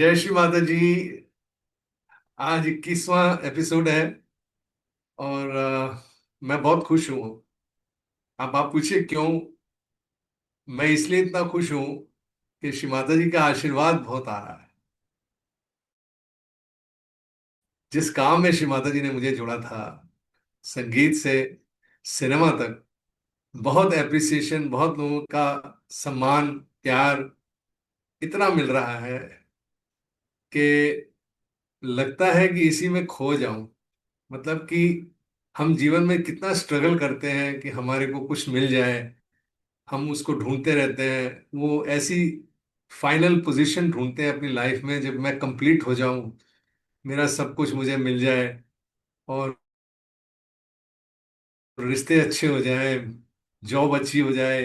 जय श्री माता जी। आज 21वां एपिसोड है और मैं बहुत खुश हूँ। अब आप पूछिए क्यों। मैं इसलिए इतना खुश हूँ कि श्री माता जी का आशीर्वाद बहुत आ रहा है। जिस काम में श्री माता जी ने मुझे जोड़ा था, संगीत से सिनेमा तक, बहुत एप्रिसिएशन, बहुत लोगों का सम्मान, प्यार इतना मिल रहा है कि लगता है कि इसी में खो जाऊं। मतलब कि हम जीवन में कितना स्ट्रगल करते हैं कि हमारे को कुछ मिल जाए, हम उसको ढूंढते रहते हैं। वो ऐसी फाइनल पोजीशन ढूंढते हैं अपनी लाइफ में जब मैं कंप्लीट हो जाऊं, मेरा सब कुछ मुझे मिल जाए और रिश्ते अच्छे हो जाएं, जॉब अच्छी हो जाए,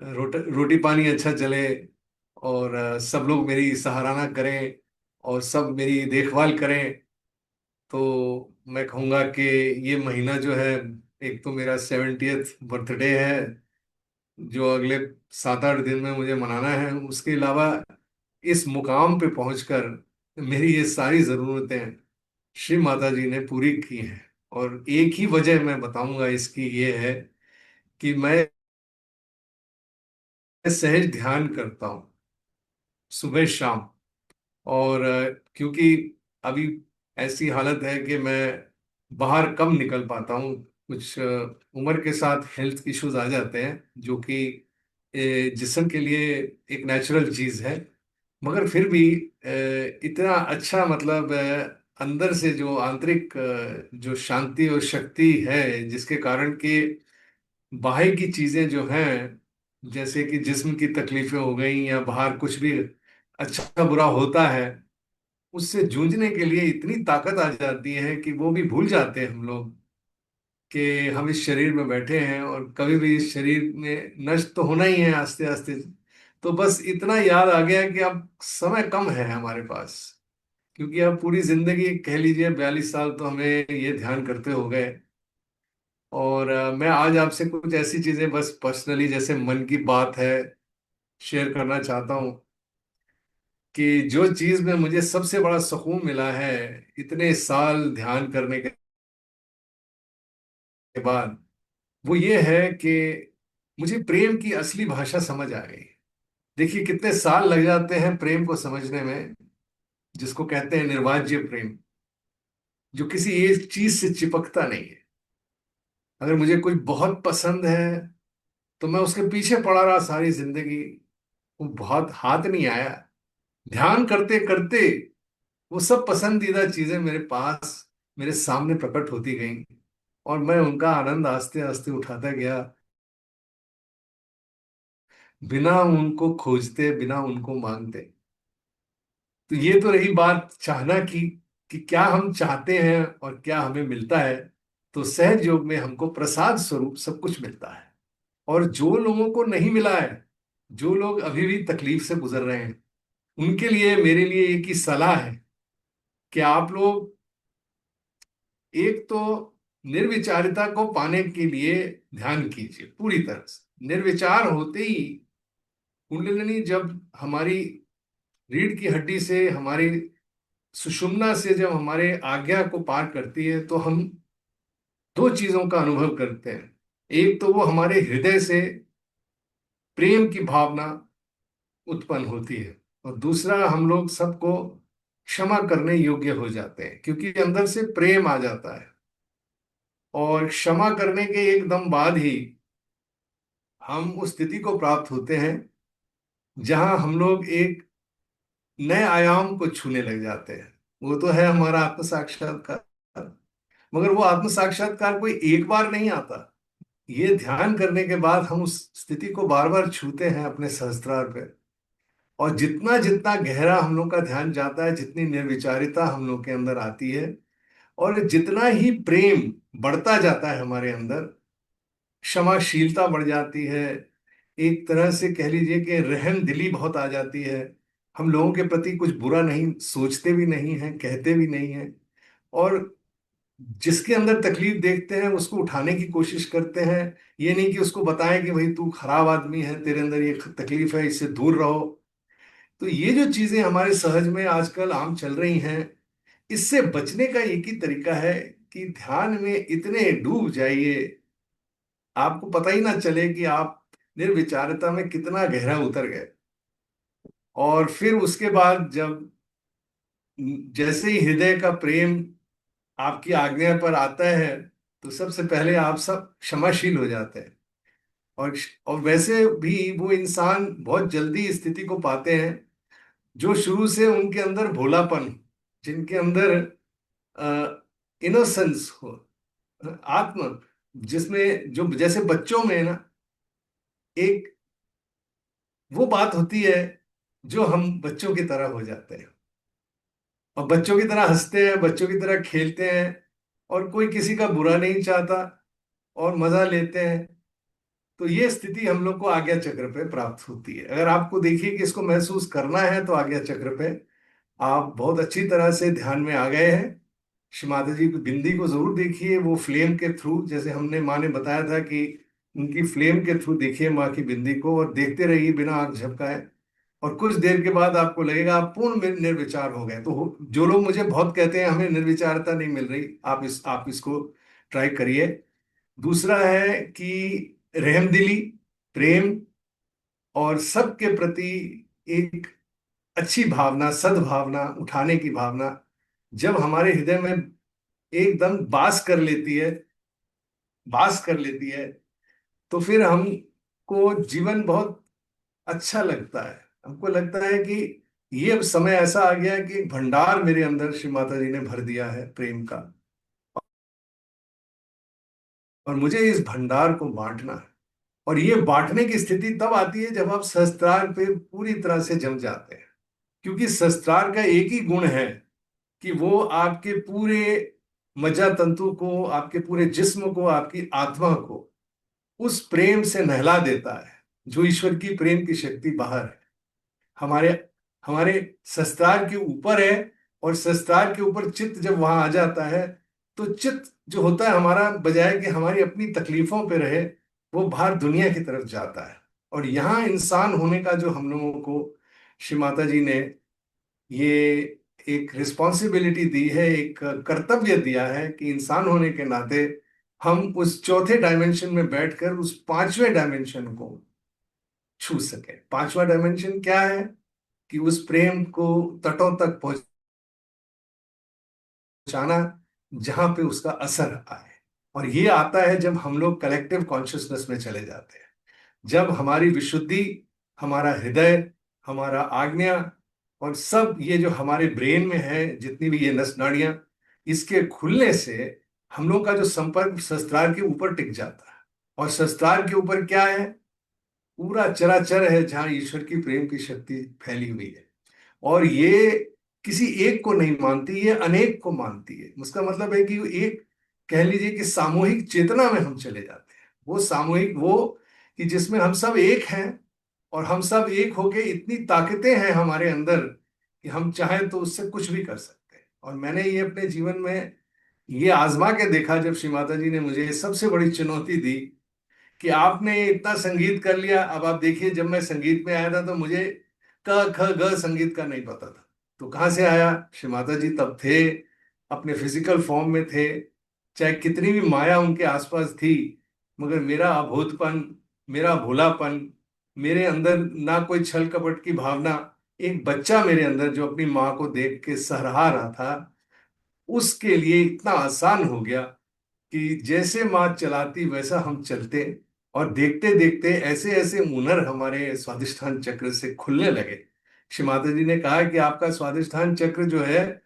रोटी पानी अच्छा चले और सब लोग मेरी सराहना करें और सब मेरी देखभाल करें। तो मैं कहूँगा कि ये महीना जो है, एक तो मेरा 70th बर्थडे है जो अगले 7-8 दिन में मुझे मनाना है। उसके अलावा इस मुकाम पे पहुंचकर मेरी ये सारी जरूरतें श्री माता जी ने पूरी की हैं। और एक ही वजह मैं बताऊंगा इसकी, ये है कि मैं सहज ध्यान करता हूँ सुबह शाम। और क्योंकि अभी ऐसी हालत है कि मैं बाहर कम निकल पाता हूँ, कुछ उम्र के साथ हेल्थ इश्यूज आ जाते हैं जो कि जिस्म के लिए एक नेचुरल चीज है। मगर फिर भी इतना अच्छा, मतलब अंदर से जो आंतरिक जो शांति और शक्ति है, जिसके कारण कि बाहर की चीजें जो हैं, जैसे कि जिस्म की तकलीफें हो गई या बाहर कुछ भी अच्छा बुरा होता है, उससे जूझने के लिए इतनी ताकत आ जाती है कि वो भी भूल जाते हैं हम लोग कि हम इस शरीर में बैठे हैं और कभी भी इस शरीर में नष्ट तो होना ही है आस्ते आस्ते। तो बस इतना याद आ गया कि अब समय कम है हमारे पास, क्योंकि अब पूरी जिंदगी, कह लीजिए 42 साल, तो हमें ये ध्यान करते हो गए। और मैं आज आपसे कुछ ऐसी चीजें बस पर्सनली, जैसे मन की बात है, शेयर करना चाहता हूँ कि जो चीज में मुझे सबसे बड़ा सुकून मिला है इतने साल ध्यान करने के बाद, वो ये है कि मुझे प्रेम की असली भाषा समझ आ गई। देखिए कितने साल लग जाते हैं प्रेम को समझने में, जिसको कहते हैं निर्वाज्य प्रेम, जो किसी एक चीज से चिपकता नहीं है। अगर मुझे कोई बहुत पसंद है तो मैं उसके पीछे पड़ा रहा सारी जिंदगी, वो बहुत हाथ नहीं आया। ध्यान करते करते वो सब पसंदीदा चीजें मेरे पास, मेरे सामने प्रकट होती गईं और मैं उनका आनंद आस्ते आस्ते उठाता गया, बिना उनको खोजते, बिना उनको मांगते। तो ये तो रही बात चाहना की कि क्या हम चाहते हैं और क्या हमें मिलता है। तो सहज योग में हमको प्रसाद स्वरूप सब कुछ मिलता है। और जो लोगों को नहीं मिला है, जो लोग अभी भी तकलीफ से गुजर रहे हैं, उनके लिए मेरे लिए एक ही सलाह है कि आप लोग एक तो निर्विचारिता को पाने के लिए ध्यान कीजिए पूरी तरह से। निर्विचार होते ही कुंडलिनी जब हमारी रीढ़ की हड्डी से, हमारी सुषुम्ना से जब हमारे आज्ञा को पार करती है, तो हम दो चीजों का अनुभव करते हैं। एक तो वो हमारे हृदय से प्रेम की भावना उत्पन्न होती है, और दूसरा हम लोग सबको क्षमा करने योग्य हो जाते हैं, क्योंकि अंदर से प्रेम आ जाता है। और क्षमा करने के एकदम बाद ही हम उस स्थिति को प्राप्त होते हैं जहां हम लोग एक नए आयाम को छूने लग जाते हैं। वो तो है हमारा आत्म साक्षात्कार। मगर वो आत्म साक्षात्कार कोई एक बार नहीं आता। ये ध्यान करने के बाद हम उस स्थिति को बार बार छूते हैं अपने सहस्त्रार पे। और जितना जितना गहरा हम लोग का ध्यान जाता है, जितनी निर्विचारिता हम लोग के अंदर आती है, और जितना ही प्रेम बढ़ता जाता है हमारे अंदर, क्षमाशीलता बढ़ जाती है, एक तरह से कह लीजिए कि रहम दिली बहुत आ जाती है। हम लोगों के प्रति कुछ बुरा नहीं सोचते भी नहीं हैं, कहते भी नहीं हैं। और जिसके अंदर तकलीफ देखते हैं उसको उठाने की कोशिश करते हैं। ये नहीं कि उसको बताएं कि भाई तू खराब आदमी है, तेरे अंदर ये तकलीफ है, इससे दूर रहो। तो ये जो चीजें हमारे सहज में आजकल आम चल रही हैं, इससे बचने का एक ही तरीका है कि ध्यान में इतने डूब जाइए, आपको पता ही ना चले कि आप निर्विचारता में कितना गहरा उतर गए। और फिर उसके बाद जब जैसे ही हृदय का प्रेम आपकी आज्ञा पर आता है, तो सबसे पहले आप सब क्षमाशील हो जाते हैं। और और वैसे भी वो इंसान बहुत जल्दी इस स्थिति को पाते हैं जो शुरू से उनके अंदर भोलापन, जिनके अंदर इनोसेंस हो, आत्म, जिसमें जो जैसे बच्चों में ना एक वो बात होती है, जो हम बच्चों की तरह हो जाते हैं और बच्चों की तरह हंसते हैं, बच्चों की तरह खेलते हैं, और कोई किसी का बुरा नहीं चाहता और मजा लेते हैं। तो ये स्थिति हम लोग को आज्ञा चक्र पे प्राप्त होती है। अगर आपको देखिए कि इसको महसूस करना है, तो आज्ञा चक्र पे आप बहुत अच्छी तरह से ध्यान में आ गए हैं। श्री माता जी की बिंदी को जरूर देखिए, वो फ्लेम के थ्रू, जैसे हमने माँ ने बताया था कि उनकी फ्लेम के थ्रू देखिए माँ की बिंदी को, और देखते रहिए बिना आंख झपकाए। और कुछ देर के बाद आपको लगेगा आप पूर्ण निर्विचार हो गए। तो जो लोग मुझे बहुत कहते हैं हमें निर्विचारता नहीं मिल रही, आप इसको ट्राई करिए। दूसरा है कि रहमदिली, प्रेम, और सबके प्रति एक अच्छी भावना, सद्भावना, उठाने की भावना जब हमारे हृदय में एकदम बास कर लेती है, तो फिर हमको जीवन बहुत अच्छा लगता है। हमको लगता है कि ये अब समय ऐसा आ गया है कि एक भंडार मेरे अंदर श्री माता जी ने भर दिया है प्रेम का, और मुझे इस भंडार को बांटना है। और ये बांटने की स्थिति तब आती है जब आप सहस्त्रार पे पूरी तरह से जम जाते हैं। क्योंकि सहस्त्रार का एक ही गुण है कि वो आपके पूरे मज्जा तंतु को, आपके पूरे जिस्म को, आपकी आत्मा को उस प्रेम से नहला देता है, जो ईश्वर की प्रेम की शक्ति बाहर है, हमारे हमारे शस्त्रार के ऊपर है। और शस्त्रार के ऊपर चित्त जब वहां आ जाता है, तो चित्त जो होता है हमारा, बजाय कि हमारी अपनी तकलीफों पे रहे, वो बाहर दुनिया की तरफ जाता है। और यहाँ इंसान होने का जो हम लोगों को श्री माता जी ने ये एक रिस्पॉन्सिबिलिटी दी है, एक कर्तव्य दिया है कि इंसान होने के नाते हम उस चौथे डायमेंशन में बैठकर उस पांचवें डायमेंशन को छू सके। पांचवा डायमेंशन क्या है? कि उस प्रेम को तटों तक पहुंचाना, जहां पे उसका असर आए। और ये आता है जब हम लोग कलेक्टिव कॉन्शियसनेस में चले जाते हैं, जब हमारी विशुद्धि, हमारा हृदय, हमारा आज्ञा, और सब ये जो हमारे ब्रेन में है, जितनी भी ये नस नाड़ियां, इसके खुलने से हम लोग का जो संपर्क शस्त्रार के ऊपर टिक जाता है। और शस्त्रार के ऊपर क्या है? पूरा चराचर है, जहां ईश्वर की प्रेम की शक्ति फैली हुई है। और ये किसी एक को नहीं मानती, ये अनेक को मानती है। उसका मतलब है कि एक, कह लीजिए कि सामूहिक चेतना में हम चले जाते हैं। वो सामूहिक, वो कि जिसमें हम सब एक हैं, और हम सब एक होके इतनी ताकतें हैं हमारे अंदर कि हम चाहें तो उससे कुछ भी कर सकते हैं। और मैंने ये अपने जीवन में ये आजमा के देखा, जब श्री माता जी ने मुझे सबसे बड़ी चुनौती दी कि आपने इतना संगीत कर लिया। अब आप देखिए, जब मैं संगीत में आया था तो मुझे क ख ग संगीत का नहीं पता था। तो कहाँ से आया? श्री माता जी तब थे, अपने फिजिकल फॉर्म में थे, चाहे कितनी भी माया उनके आसपास थी, मगर मेरा अबोधपन, मेरा भोलापन, मेरे अंदर ना कोई छल कपट की भावना, एक बच्चा मेरे अंदर जो अपनी माँ को देख के सहरा रहा था, उसके लिए इतना आसान हो गया कि जैसे माँ चलाती वैसा हम चलते। और देखते देखते ऐसे ऐसे हुनर हमारे स्वादिष्ठान चक्र से खुलने लगे। श्री माता जी ने कहा कि आपका स्वादिष्ठान चक्र जो है,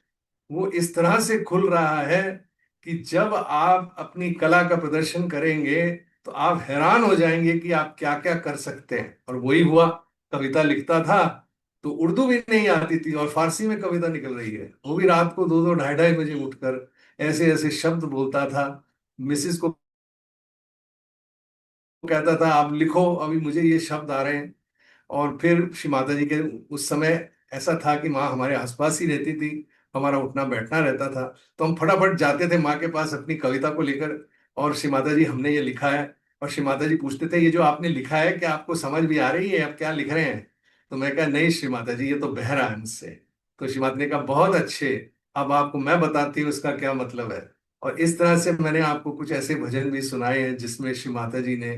वो इस तरह से खुल रहा है कि जब आप अपनी कला का प्रदर्शन करेंगे, तो आप हैरान हो जाएंगे कि आप क्या क्या कर सकते हैं। और वही हुआ। कविता लिखता था तो उर्दू भी नहीं आती थी, और फारसी में कविता निकल रही है, वो भी रात को 2-2 ढाई-ढाई बजे उठकर ऐसे ऐसे शब्द बोलता था। मिसिस को कहता था आप लिखो, अभी मुझे ये शब्द आ रहे हैं। और फिर श्री माता जी के उस समय ऐसा था कि माँ हमारे आसपास ही रहती थी, हमारा उठना बैठना रहता था, तो हम फटाफट जाते थे माँ के पास अपनी कविता को लेकर, और श्री माता जी हमने ये लिखा है। और श्री माता जी पूछते थे, ये जो आपने लिखा है क्या आपको समझ भी आ रही है, आप क्या लिख रहे हैं? तो मैं कहा नहीं श्री माता जी, ये तो बहरा है मुझसे। तो श्री माता ने कहा बहुत अच्छे, अब आपको मैं बताती हूँ इसका क्या मतलब है। और इस तरह से मैंने आपको कुछ ऐसे भजन भी सुनाए हैं जिसमें श्री माता जी ने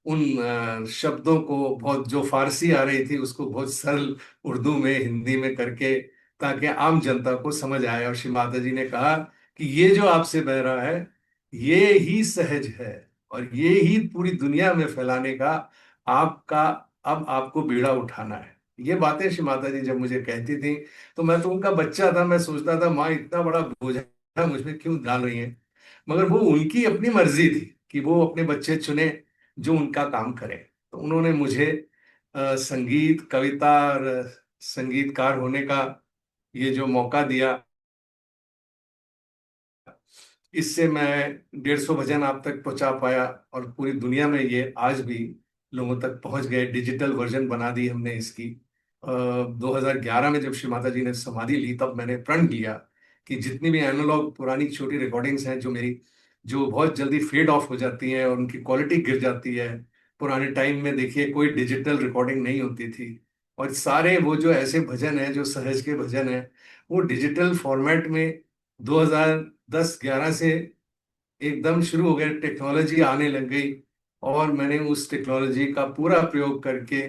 उन शब्दों को बहुत, जो फारसी आ रही थी उसको बहुत सरल उर्दू में, हिंदी में करके, ताकि आम जनता को समझ आए। और श्री माता जी ने कहा कि ये जो आपसे बह रहा है ये ही सहज है, और ये ही पूरी दुनिया में फैलाने का आपका, अब आपको बीड़ा उठाना है। ये बातें श्री माता जी जब मुझे कहती थी, तो मैं तो उनका बच्चा था, मैं सोचता था माँ इतना बड़ा बोझा मुझ में क्यों डाल रही है। मगर वो उनकी अपनी मर्जी थी कि वो अपने बच्चे चुने जो उनका काम करे। तो उन्होंने मुझे संगीत, कविता और संगीतकार होने का ये जो मौका दिया, इससे मैं 150 भजन आप तक पहुंचा पाया। और पूरी दुनिया में ये आज भी लोगों तक पहुंच गए। डिजिटल वर्जन बना दी हमने इसकी। 2011 में जब श्री माता जी ने समाधि ली, तब मैंने प्रण लिया कि जितनी भी एनालॉग पुरानी छोटी रिकॉर्डिंग्स हैं जो मेरी, जो बहुत जल्दी फेड ऑफ हो जाती हैं और उनकी क्वालिटी गिर जाती है। पुराने टाइम में देखिए कोई डिजिटल रिकॉर्डिंग नहीं होती थी, और सारे वो जो ऐसे भजन हैं जो सहज के भजन हैं, वो डिजिटल फॉर्मेट में 2010-11 से एकदम शुरू हो गए, टेक्नोलॉजी आने लग गई। और मैंने उस टेक्नोलॉजी का पूरा प्रयोग करके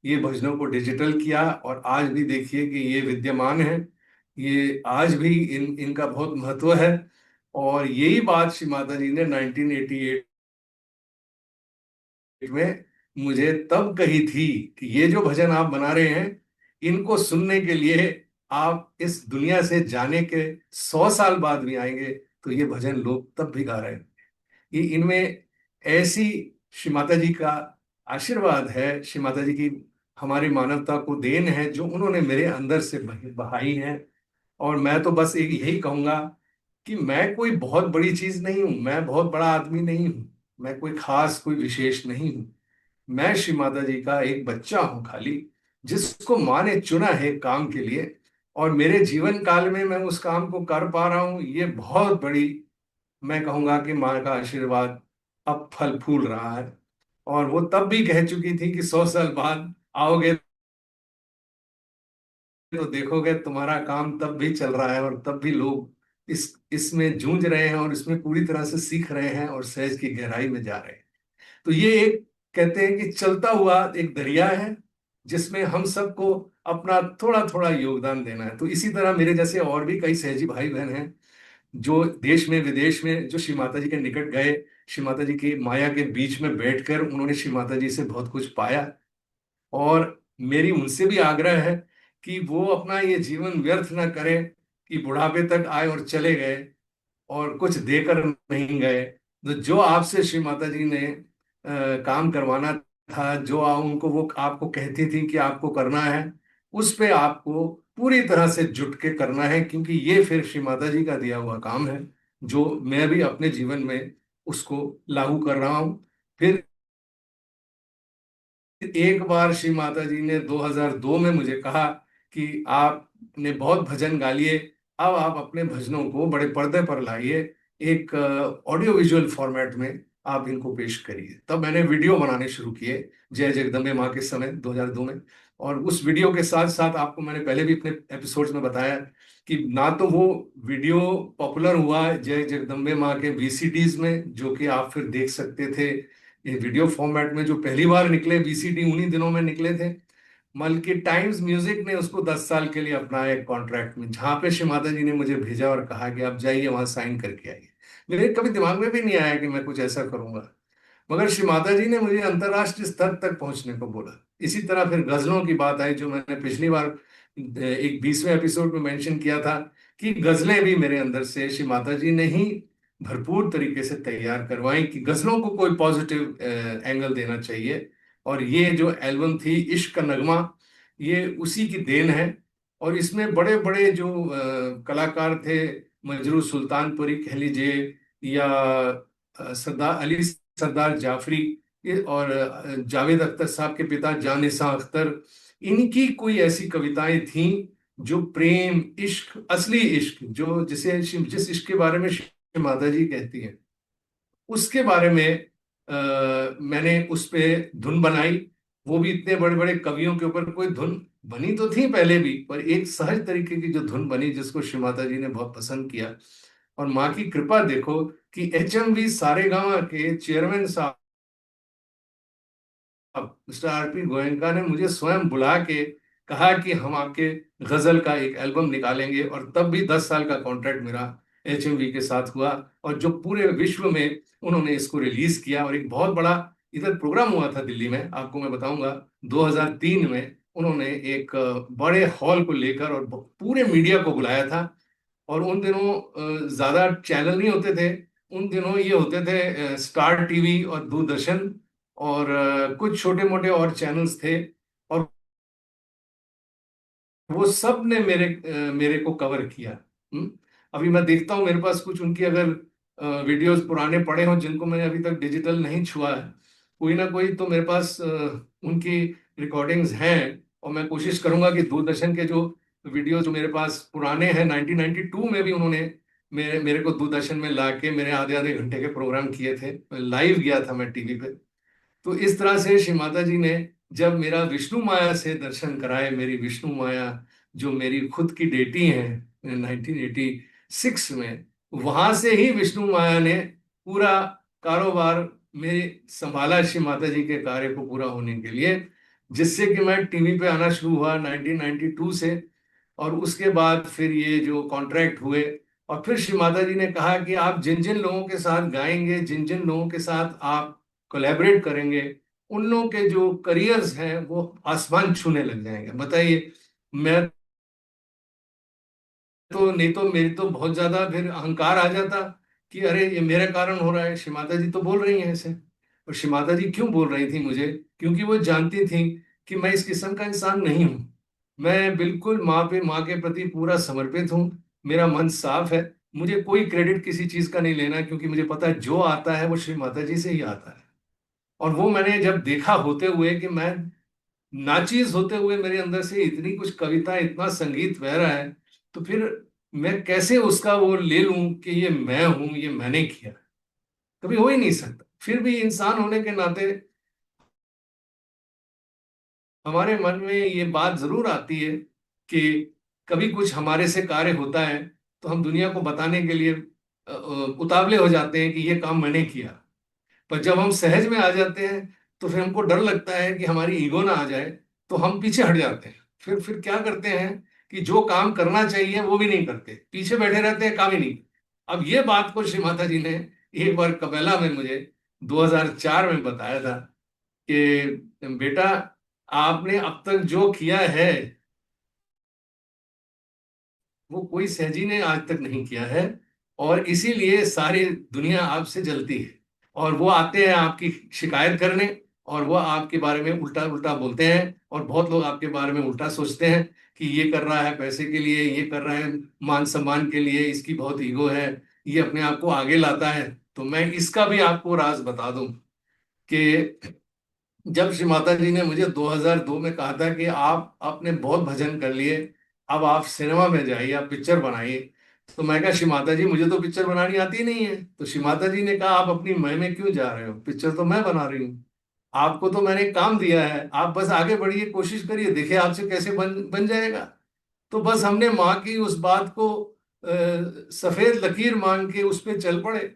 ये भजनों को डिजिटल किया, और आज भी देखिए कि ये विद्यमान है। ये आज भी इनका बहुत महत्व है। और यही बात श्री माता जी ने 1988 में मुझे तब कही थी कि ये जो भजन आप बना रहे हैं, इनको सुनने के लिए आप इस दुनिया से जाने के 100 साल बाद भी आएंगे तो ये भजन लोग तब भी गा रहे हैं। ये इनमें ऐसी श्री माता जी का आशीर्वाद है, श्री माता जी की हमारी मानवता को देन है जो उन्होंने मेरे अंदर से बहाई है। और मैं तो बस एक यही कहूंगा कि मैं कोई बहुत बड़ी चीज नहीं हूं, मैं बहुत बड़ा आदमी नहीं हूं, मैं कोई खास, कोई विशेष नहीं हूं। मैं श्री माता जी का एक बच्चा हूं खाली, जिसको माँ ने चुना है काम के लिए। और मेरे जीवन काल में मैं उस काम को कर पा रहा हूं, ये बहुत बड़ी, मैं कहूंगा कि माँ का आशीर्वाद अब फल फूल रहा है। और वो तब भी कह चुकी थी कि 100 साल बाद आओगे तो देखोगे तुम्हारा काम तब भी चल रहा है, और तब भी लोग इसमें जूझ रहे हैं और इसमें पूरी तरह से सीख रहे हैं और सहज की गहराई में जा रहे हैं। तो ये एक, कहते हैं कि चलता हुआ एक दरिया है जिसमें हम सबको अपना थोड़ा थोड़ा योगदान देना है। तो इसी तरह मेरे जैसे और भी कई सहजी भाई बहन हैं जो देश में विदेश में, जो श्री माता जी के निकट गए, श्री माता जी की माया के बीच में बैठकर उन्होंने श्री माता जी से बहुत कुछ पाया। और मेरी उनसे भी आग्रह है कि वो अपना ये जीवन व्यर्थ ना करें कि बुढ़ापे तक आए और चले गए और कुछ देकर नहीं गए। तो जो आपसे श्री माता जी ने काम करवाना था, जो उनको वो आपको कहती थी कि आपको करना है, उस पे आपको पूरी तरह से जुट के करना है, क्योंकि ये फिर श्री माता जी का दिया हुआ काम है जो मैं भी अपने जीवन में उसको लागू कर रहा हूँ। फिर एक बार श्री माता जी ने 2002 में मुझे कहा कि आपने बहुत भजन गा लिए, अब आप अपने भजनों को बड़े पर्दे पर लाइए, एक ऑडियो विजुअल फॉर्मेट में आप इनको पेश करिए। तब मैंने वीडियो बनाने शुरू किए जय जगदम्बे माँ के समय 2002 में। और उस वीडियो के साथ साथ आपको मैंने पहले भी अपने एपिसोड्स में बताया कि ना तो वो वीडियो पॉपुलर हुआ जय जगदम्बे माँ के वीसीडीज में, जो कि आप फिर देख सकते थे, ये वीडियो फॉर्मेट में जो पहली बार निकले वीसीडी उन्हीं दिनों में निकले थे। बल्कि टाइम्स म्यूजिक ने उसको 10 साल के लिए अपनाया एक कॉन्ट्रैक्ट में, जहां पे श्री माता जी ने मुझे भेजा और कहा कि आप जाइए वहां साइन करके आइए। मेरे कभी दिमाग में भी नहीं आया कि मैं कुछ ऐसा करूंगा, मगर श्री माता जी ने मुझे अंतर्राष्ट्रीय स्तर तक पहुंचने को बोला। इसी तरह फिर गजलों की बात आई, जो मैंने पिछली बार एक 20वें एपिसोड में मेंशन किया था कि गजलें भी मेरे अंदर से श्री माता जी ने ही भरपूर तरीके से तैयार करवाई कि गजलों को कोई पॉजिटिव एंगल देना चाहिए। और ये जो एल्बम थी इश्क का नगमा, ये उसी की देन है। और इसमें बड़े बड़े जो कलाकार थे, मजरू सुल्तानपुरी कह लीजिए, या सरदार अली, सरदार जाफरी, और जावेद अख्तर साहब के पिता जानिसा अख्तर, इनकी कोई ऐसी कविताएं थीं जो प्रेम, इश्क, असली इश्क, जो जिसे जिस इश्क के बारे में माता जी कहती हैं, उसके बारे में मैंने उस पे धुन बनाई। वो भी इतने बड़े बड़े कवियों के ऊपर कोई धुन बनी तो थी पहले भी, पर एक सहज तरीके की जो धुन बनी जिसको श्री माता जी ने बहुत पसंद किया। और माँ की कृपा देखो कि HMV सारेगामा के चेयरमैन साहब मिस्टर RP गोयनका ने मुझे स्वयं बुला के कहा कि हम आपके गजल का एक एल्बम निकालेंगे, और तब भी 10 साल का कॉन्ट्रैक्ट मेरा HMV के साथ हुआ। और जो पूरे विश्व में उन्होंने इसको रिलीज किया, और एक बहुत बड़ा इधर प्रोग्राम हुआ था दिल्ली में, आपको मैं बताऊंगा 2003 में उन्होंने एक बड़े हॉल को लेकर और पूरे मीडिया को बुलाया था। और उन दिनों ज्यादा चैनल नहीं होते थे, उन दिनों ये होते थे स्टार टीवी और दूरदर्शन, और कुछ छोटे मोटे और चैनल्स थे। और वो सब ने मेरे को कवर किया। अभी मैं देखता हूँ मेरे पास कुछ उनकी अगर वीडियोस पुराने पड़े हों जिनको मैंने अभी तक डिजिटल नहीं छुआ है, कोई ना कोई तो मेरे पास उनकी रिकॉर्डिंग्स हैं। और मैं कोशिश करूंगा कि दूरदर्शन के जो वीडियो जो मेरे पास पुराने हैं, 1992 में भी उन्होंने मेरे मेरे को दूरदर्शन में ला के मेरे आधे आधे घंटे के प्रोग्राम किए थे, लाइव गया था मैं टीवी पे। तो इस तरह से श्री माता जी ने जब मेरा विष्णु माया से दर्शन कराए, मेरी विष्णु माया जो मेरी खुद की बेटी है 1986 में, वहां से ही विष्णु माया ने पूरा कारोबार में संभाला श्री माता जी के कार्य को पूरा होने के लिए, जिससे कि मैं टीवी पे आना शुरू हुआ 1992 से। और उसके बाद फिर ये जो कॉन्ट्रैक्ट हुए, और फिर श्री माता जी ने कहा कि आप जिन जिन लोगों के साथ गाएंगे, जिन जिन लोगों के साथ आप कोलैबोरेट करेंगे, उन लोगों के जो करियर्स हैं वो आसमान छूने लग जाएंगे। बताइए, मैं तो नहीं तो मेरी तो बहुत ज्यादा फिर अहंकार आ जाता कि अरे ये मेरे कारण हो रहा है, श्री माता जी तो बोल रही हैं ऐसे। और श्री माता जी क्यों बोल रही थी मुझे? क्योंकि वो जानती थी कि मैं इस किस्म का इंसान नहीं हूँ। मैं बिल्कुल माँ के प्रति पूरा समर्पित हूँ। मेरा मन साफ है। मुझे कोई क्रेडिट किसी चीज का नहीं लेना, क्योंकि मुझे पता है जो आता है वो श्री माता जी से ही आता है। और वो मैंने जब देखा होते हुए कि मैं नाचीज होते हुए मेरे अंदर से इतनी कुछ कविता, इतना संगीत बह रहा है, तो फिर मैं कैसे उसका वो ले लूं कि ये मैं हूं, ये मैंने किया? कभी हो ही नहीं सकता। फिर भी इंसान होने के नाते हमारे मन में ये बात जरूर आती है कि कभी कुछ हमारे से कार्य होता है तो हम दुनिया को बताने के लिए उतावले हो जाते हैं कि ये काम मैंने किया। पर जब हम सहज में आ जाते हैं तो फिर हमको डर लगता है कि हमारी ईगो ना आ जाए, तो हम पीछे हट जाते हैं। फिर क्या करते हैं कि जो काम करना चाहिए वो भी नहीं करते, पीछे बैठे रहते हैं, काम ही नहीं। अब ये बात को श्री माता जी ने एक बार कबैला में मुझे 2004 में बताया था कि बेटा, आपने अब तक जो किया है वो कोई सहजी ने आज तक नहीं किया है, और इसीलिए सारी दुनिया आपसे जलती है। और वो आते हैं आपकी शिकायत करने, और वो आपके बारे में उल्टा उल्टा बोलते हैं, और बहुत लोग आपके बारे में उल्टा सोचते हैं कि ये कर रहा है पैसे के लिए, ये कर रहा है मान सम्मान के लिए, इसकी बहुत ईगो है, ये अपने आप को आगे लाता है। तो मैं इसका भी आपको राज बता दूं कि जब श्री माता जी ने मुझे 2002 में कहा था कि आप आपने बहुत भजन कर लिए, अब आप सिनेमा में जाइए, आप पिक्चर बनाइए, तो मैं कहा श्री माता जी मुझे तो पिक्चर बनानी आती नहीं है। तो श्री माता जी ने कहा आप अपनी मय में क्यों जा रहे हो, पिक्चर तो मैं बना रही हूँ। आपको तो मैंने काम दिया है, आप बस आगे बढ़िए, कोशिश करिए, देखिए आपसे कैसे बन बन जाएगा। तो बस हमने माँ की उस बात को सफेद लकीर मान के उस पर चल पड़े।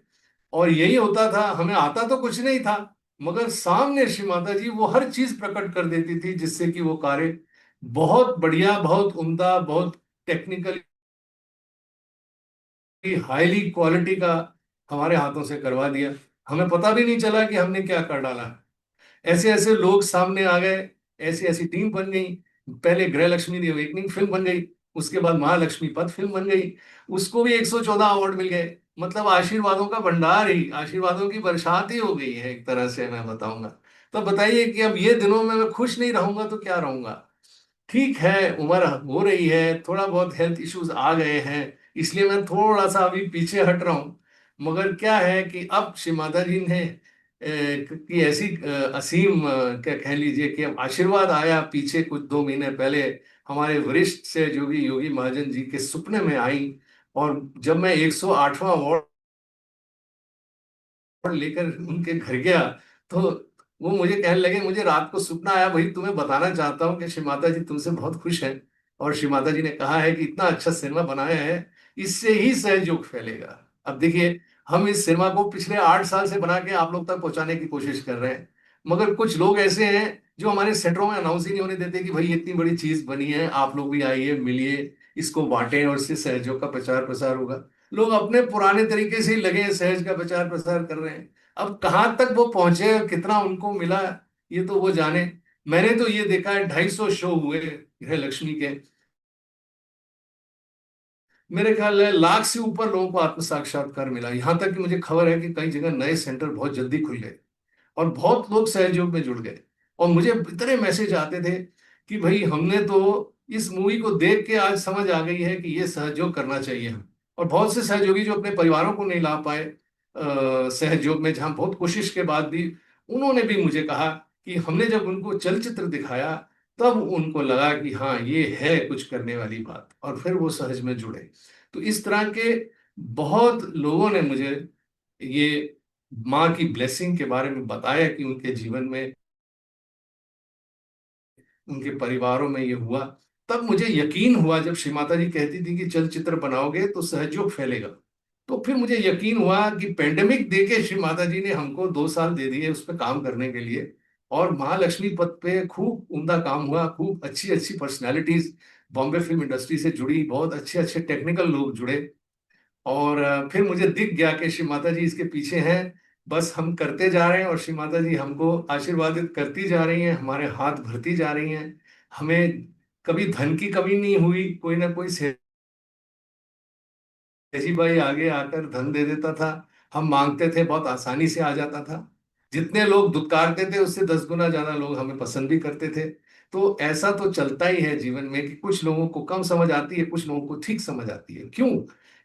और यही होता था, हमें आता तो कुछ नहीं था, मगर सामने श्री माता जी वो हर चीज प्रकट कर देती थी जिससे कि वो कार्य बहुत बढ़िया, बहुत उम्दा, बहुत टेक्निकली हाईली क्वालिटी का हमारे हाथों से करवा दिया। हमें पता भी नहीं चला कि हमने क्या कर डाला। ऐसे ऐसे लोग सामने आ गए, ऐसी ऐसी टीम बन गई। पहले गृह लक्ष्मी दी अवेकनिंग फिल्म बन गई, उसके बाद महालक्ष्मी पथ फिल्म बन गई, उसको भी 114 अवार्ड मिल गए। मतलब आशीर्वादों का भंडार ही, आशीर्वादों की बरसात ही हो गई है एक तरह से, मैं बताऊंगा। तो बताइए कि अब ये दिनों में मैं खुश नहीं रहूंगा तो क्या रहूंगा? ठीक है, उम्र हो रही है, थोड़ा बहुत हेल्थ इश्यूज आ गए हैं, इसलिए मैं थोड़ा सा अभी पीछे हट रहा हूँ। मगर क्या है कि अब श्री माता जी ने की ऐसी असीम क्या कह लीजिए कि अब आशीर्वाद आया पीछे कुछ 2 महीने पहले, हमारे वरिष्ठ से जो भी योगी महाजन जी के सपने में आई। और जब मैं 108वां अवार्ड लेकर उनके घर गया, तो वो मुझे कहने लगे, मुझे रात को सपना आया, भाई तुम्हें बताना चाहता हूँ कि श्री माता जी तुमसे बहुत खुश हैं, और श्री माता जी ने कहा है कि इतना अच्छा सिनेमा बनाया है, इससे ही सहयोग फैलेगा। अब देखिए, हम इस सिनेमा को पिछले 8 साल से बना के आप लोग तक पहुंचाने की कोशिश कर रहे हैं, मगर कुछ लोग ऐसे हैं जो हमारे सेटरों में अनाउंस ही नहीं होने देते कि भाई इतनी बड़ी चीज बनी है, आप लोग भी आइए, मिलिए, इसको बांटें और इससे सहयोग का प्रचार प्रसार होगा। लोग अपने पुराने तरीके से ही लगे हैं, सहज का प्रचार प्रसार कर रहे हैं। अब कहाँ तक वो पहुंचे और कितना उनको मिला, ये तो वो जाने। मैंने तो ये देखा है, 250 शो हुए गृह लक्ष्मी के, मेरे ख्याल है लाख से ऊपर लोगों को आत्म साक्षात्कार मिला। यहाँ तक कि मुझे खबर है कि कई जगह नए सेंटर बहुत जल्दी खुल गए और बहुत लोग सहयोग में जुड़ गए। और मुझे इतने मैसेज आते थे कि भाई हमने तो इस मूवी को देख के आज समझ आ गई है कि ये सहयोग करना चाहिए हम। और बहुत से सहयोगी जो अपने परिवारों को नहीं ला पाए सहयोग में, जहाँ बहुत कोशिश के बाद भी, उन्होंने भी मुझे कहा कि हमने जब उनको चलचित्र दिखाया तब उनको लगा कि हाँ ये है कुछ करने वाली बात, और फिर वो सहज में जुड़े। तो इस तरह के बहुत लोगों ने मुझे ये माँ की ब्लेसिंग के बारे में बताया कि उनके जीवन में, उनके परिवारों में ये हुआ। तब मुझे यकीन हुआ जब श्री माता जी कहती थी कि चलचित्र बनाओगे तो सहयोग फैलेगा। तो फिर मुझे यकीन हुआ कि पेंडेमिक देके श्री माता जी ने हमको 2 साल दे दिए उस पर काम करने के लिए, और महालक्ष्मी पथ पे खूब उम्दा काम हुआ, खूब अच्छी अच्छी पर्सनालिटीज बॉम्बे फिल्म इंडस्ट्री से जुड़ी, बहुत अच्छे अच्छे टेक्निकल लोग जुड़े। और फिर मुझे दिख गया कि श्री माता जी इसके पीछे हैं, बस हम करते जा रहे हैं और श्री माता जी हमको आशीर्वादित करती जा रही हैं, हमारे हाथ भरती जा रही हैं। हमें कभी धन की कमी नहीं हुई, कोई ना कोई तेजी भाई आगे आकर धन दे देता था, हम मांगते थे बहुत आसानी से आ जाता था। जितने लोग दुत्कारते थे उससे 10 गुना ज्यादा लोग हमें पसंद भी करते थे। तो ऐसा तो चलता ही है जीवन में कि कुछ लोगों को कम समझ आती है, कुछ लोगों को ठीक समझ आती है। क्यों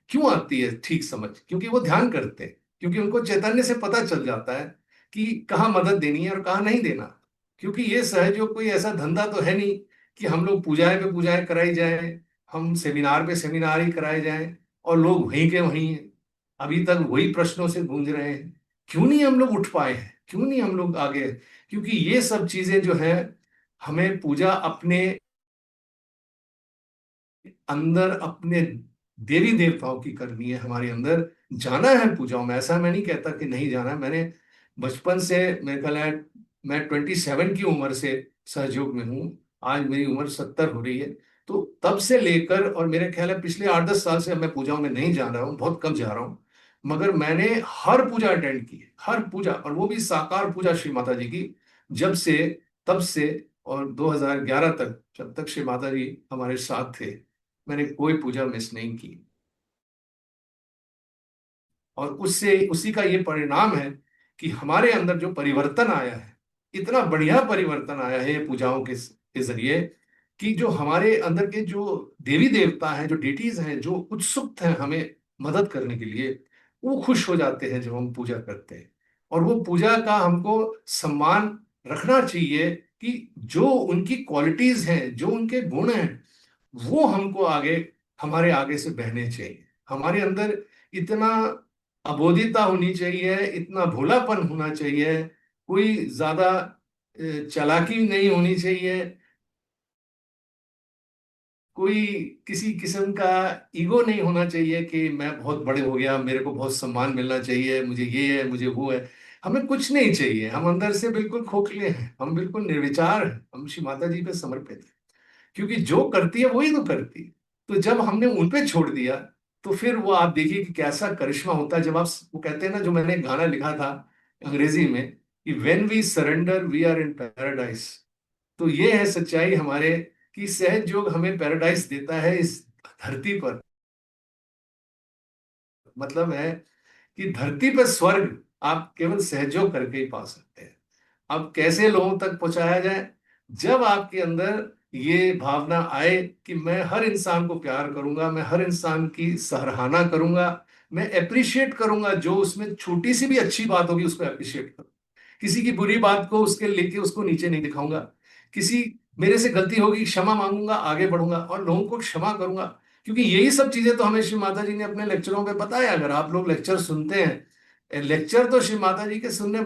क्यों आती है ठीक समझ? क्योंकि वो ध्यान करते हैं, क्योंकि उनको चैतन्य से पता चल जाता है कि कहाँ मदद देनी है और कहाँ नहीं देना। क्योंकि ये सहयोग कोई ऐसा धंधा तो है नहीं कि हम लोग पूजाएं पे पूजाएं कराई जाए, हम सेमिनार पे सेमिनार ही कराए जाएं और लोग वहीं के वहीं हैं, अभी तक वही प्रश्नों से गूंज रहे हैं। क्यों नहीं हम लोग उठ पाए हैं, क्यों नहीं हम लोग आगे? क्योंकि ये सब चीजें जो है, हमें पूजा अपने अंदर, अपने देवी देवताओं की करनी है, हमारे अंदर जाना है पूजाओं में। ऐसा मैं नहीं कहता कि नहीं जाना है। मैंने बचपन से, मेरे ख्याल है मैं 27 की उम्र से सहयोग में हूँ, आज मेरी उम्र 70 हो रही है। तो तब से लेकर, और मेरे ख्याल है पिछले 8-10 साल से मैं पूजाओं में नहीं जा रहा हूँ, बहुत कम जा रहा हूँ, मगर मैंने हर पूजा अटेंड की है, हर पूजा, और वो भी साकार पूजा श्री माता जी की, जब से, तब से, और 2011 तक, जब तक श्री माता जी हमारे साथ थे, मैंने कोई पूजा मिस नहीं की। और उससे, उसी का ये परिणाम है कि हमारे अंदर जो परिवर्तन आया है, इतना बढ़िया परिवर्तन आया है ये पूजाओं के जरिए, कि जो हमारे अंदर के जो देवी देवता हैं, जो डिटीज हैं, जो उत्सुक हैं हमें मदद करने के लिए, वो खुश हो जाते हैं जब हम पूजा करते हैं। और वो पूजा का हमको सम्मान रखना चाहिए कि जो उनकी क्वालिटीज हैं, जो उनके गुण हैं, वो हमको आगे, हमारे आगे से बहने चाहिए। हमारे अंदर इतना अबोधियता होनी चाहिए, इतना भोलापन होना चाहिए, कोई ज्यादा चालाकी नहीं होनी चाहिए, कोई किसी किस्म का ईगो नहीं होना चाहिए कि मैं बहुत बड़े हो गया, मेरे को बहुत सम्मान मिलना चाहिए, मुझे ये है, मुझे वो है। हमें कुछ नहीं चाहिए, हम अंदर से बिल्कुल खोखले हैं, हम बिल्कुल निर्विचार हैं, हम श्री माता जी पे समर्पित हैं। क्योंकि जो करती है वही तो करती है। तो जब हमने उन पे छोड़ दिया, तो फिर वो आप देखिए कि कैसा करिश्मा होता है। जब आप, वो कहते हैं ना, जो मैंने गाना लिखा था अंग्रेजी में, कि when we surrender we are in paradise. तो ये है सच्चाई हमारे, कि सहज योग हमें पैराडाइज देता है इस धरती पर। मतलब है कि धरती पर स्वर्ग आप केवल सहयोग करके ही पा सकते हैं। अब कैसे लोगों तक पहुंचाया जाए? जब आपके अंदर ये भावना आए कि मैं हर इंसान को प्यार करूंगा, मैं हर इंसान की सराहना करूंगा, मैं अप्रिशिएट करूंगा, जो उसमें छोटी सी भी अच्छी बात होगी उसको अप्रिशिएट करूंगा, किसी की बुरी बात को उसके लेके उसको नीचे नहीं दिखाऊंगा, किसी, मेरे से गलती होगी क्षमा मांगूंगा, आगे बढ़ूंगा और लोगों को क्षमा करूंगा। क्योंकि यही सब चीजें तो हमें श्री माता जी ने अपने लेक्चरों में बताया। अगर आप लोग लेक्चर सुनते हैं, लेक्चर तो श्री माता जी के सुनने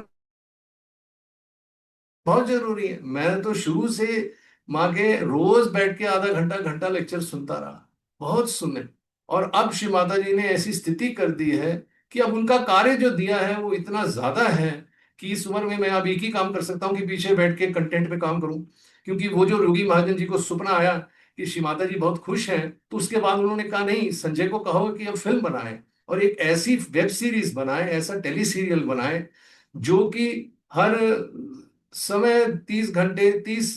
बहुत जरूरी है। मैं तो शुरू से माँ के रोज बैठ के आधा घंटा घंटा लेक्चर सुनता रहा, बहुत सुने। और अब श्री माता जी ने ऐसी स्थिति कर दी है कि अब उनका कार्य जो दिया है वो इतना ज्यादा है कि इस उम्र में मैं अब एक ही काम कर सकता हूँ कि पीछे बैठ के कंटेंट पे काम करूं। क्योंकि वो जो योगी महाजन जी को सपना आया कि श्री माता जी बहुत खुश हैं, तो उसके बाद उन्होंने कहा नहीं, संजय को कहो कि अब फिल्म बनाए और एक ऐसी वेब सीरीज बनाए, ऐसा टेली सीरियल बनाए जो कि हर समय 30 घंटे 30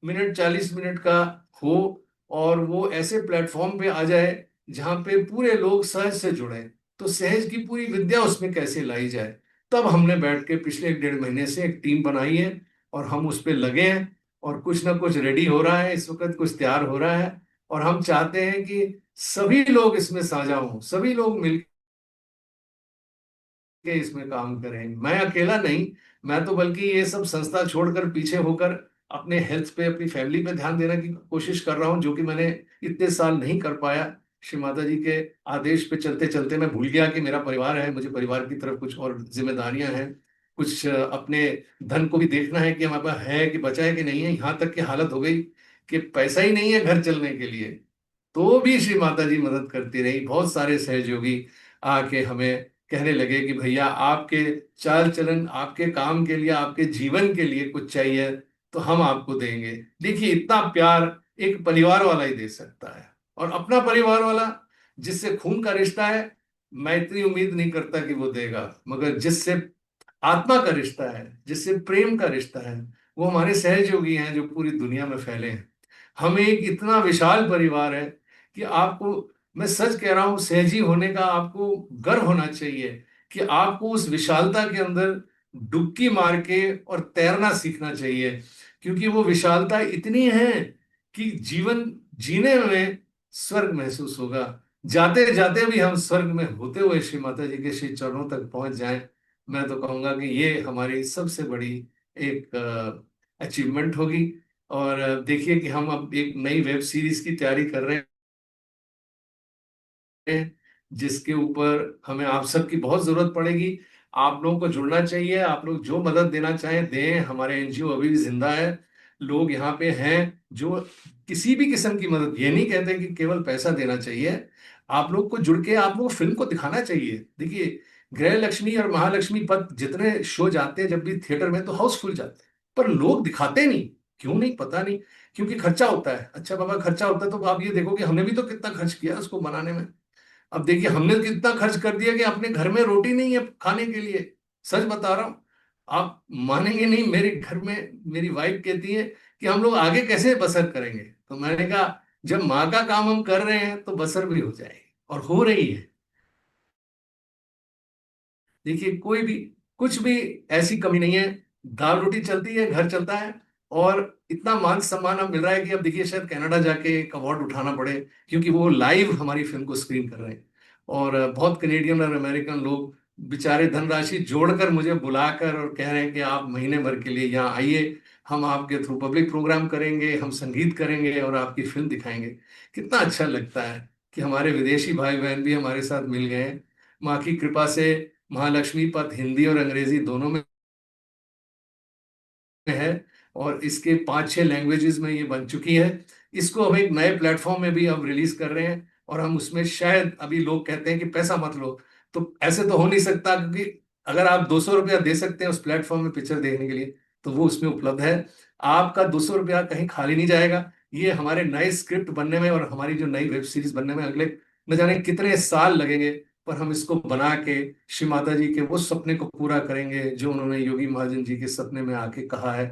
मिनट 40 मिनट का हो, और वो ऐसे प्लेटफॉर्म पे आ जाए जहां पे पूरे लोग सहज से जुड़े। तो सहज की पूरी विद्या उसमें कैसे लाई जाए, तब हमने बैठ के पिछले 1 डेढ़ महीने से एक टीम बनाई है और हम उस पे लगे हैं। और कुछ ना कुछ रेडी हो रहा है, इस वक्त कुछ तैयार हो रहा है। और हम चाहते हैं कि सभी लोग इसमें साझा हों, सभी लोग मिल के इसमें काम करें, मैं अकेला नहीं। मैं तो बल्कि ये सब संस्था छोड़कर पीछे होकर अपने हेल्थ पे, अपनी फैमिली पे ध्यान देने की कोशिश कर रहा हूँ, जो कि मैंने इतने साल नहीं कर पाया। श्री माता जी के आदेश पे चलते चलते मैं भूल गया कि मेरा परिवार है, मुझे परिवार की तरफ कुछ और जिम्मेदारियां हैं। कुछ अपने धन को भी देखना है कि हमारे पास है कि बचा है कि नहीं है। यहाँ तक की हालत हो गई कि पैसा ही नहीं है घर चलने के लिए, तो भी श्री माता जी मदद करती रही। बहुत सारे सहयोगी आके हमें कहने लगे कि भैया आपके चाल चलन, आपके काम के लिए, आपके जीवन के लिए कुछ चाहिए तो हम आपको देंगे। देखिए इतना प्यार एक परिवार वाला ही दे सकता है। और अपना परिवार वाला जिससे खून का रिश्ता है, मैं इतनी उम्मीद नहीं करता कि वो देगा, मगर जिससे आत्मा का रिश्ता है, जिससे प्रेम का रिश्ता है, वो हमारे सहयोगी हैं जो पूरी दुनिया में फैले हैं। हम एक इतना विशाल परिवार है कि आपको, मैं सच कह रहा हूं, सहजी होने का आपको गर्व होना चाहिए कि आपको उस विशालता के अंदर डुबकी मार के और तैरना सीखना चाहिए। क्योंकि वो विशालता इतनी है कि जीवन जीने में स्वर्ग महसूस होगा। जाते जाते भी हम स्वर्ग में होते हुए श्री माता जी के श्री चरणों तक पहुंच जाएं। मैं तो कहूंगा कि ये हमारी सबसे बड़ी एक अचीवमेंट होगी। और देखिए कि हम अब एक नई वेब सीरीज की तैयारी कर रहे हैं, जिसके ऊपर हमें आप सबकी बहुत जरूरत पड़ेगी। आप लोगों को जुड़ना चाहिए, आप लोग जो मदद देना चाहें दें। हमारे एनजीओ अभी भी जिंदा है, लोग यहाँ पे हैं जो किसी भी किस्म की मदद, ये नहीं कहते कि केवल पैसा देना चाहिए। आप लोग को जुड़ के आप लोग फिल्म को दिखाना चाहिए। देखिए गृह लक्ष्मी और महालक्ष्मी पथ जितने शो जाते हैं जब भी थिएटर में, तो हाउसफुल जाते हैं, पर लोग दिखाते नहीं। क्यों नहीं पता नहीं, क्योंकि खर्चा होता है। अच्छा बाबा खर्चा होता है, तो आप ये देखो कि हमने भी तो कितना खर्च किया उसको बनाने में। अब देखिए हमने कितना खर्च कर दिया कि अपने घर में रोटी नहीं है खाने के लिए। सच बता रहा हूं, आप मानेंगे नहीं, मेरे घर में मेरी वाइफ कहती है कि हम लोग आगे कैसे बसर करेंगे। तो मैंने कहा जब माँ का काम हम कर रहे हैं तो बसर भी हो जाएगी, और हो रही है। देखिए कोई भी, कुछ भी ऐसी कमी नहीं है। दाल रोटी चलती है, घर चलता है। और इतना मान सम्मान अब मिल रहा है कि अब देखिए शायद कनाडा जाके एक अवार्ड उठाना पड़े, क्योंकि वो लाइव हमारी फिल्म को स्क्रीन कर रहे हैं। और बहुत कनेडियन और अमेरिकन लोग बेचारे धनराशि जोड़कर मुझे बुलाकर और कह रहे हैं कि आप महीने भर के लिए यहाँ आइए, हम आपके थ्रू पब्लिक प्रोग्राम करेंगे, हम संगीत करेंगे और आपकी फिल्म दिखाएंगे। कितना अच्छा लगता है कि हमारे विदेशी भाई बहन भी हमारे साथ मिल गए हैं। माँ की कृपा से महालक्ष्मी पथ हिंदी और अंग्रेजी दोनों में है, और इसके 5 6 लैंग्वेजेस में ये बन चुकी है। इसको हम एक नए प्लेटफॉर्म में भी अब रिलीज कर रहे हैं। और हम उसमें शायद, अभी लोग कहते हैं कि पैसा मत लो, तो ऐसे तो हो नहीं सकता, क्योंकि अगर आप 200 रुपया दे सकते हैं उस प्लेटफॉर्म में पिक्चर देखने के लिए, तो वो उसमें उपलब्ध है। आपका 200 रुपया कहीं खाली नहीं जाएगा। ये हमारे नए स्क्रिप्ट बनने में और हमारी जो नई वेब सीरीज बनने में अगले न जाने कितने साल लगेंगे, पर हम इसको बना के श्री माता जी के वो सपने को पूरा करेंगे जो उन्होंने योगी महाजन जी के सपने में आके कहा है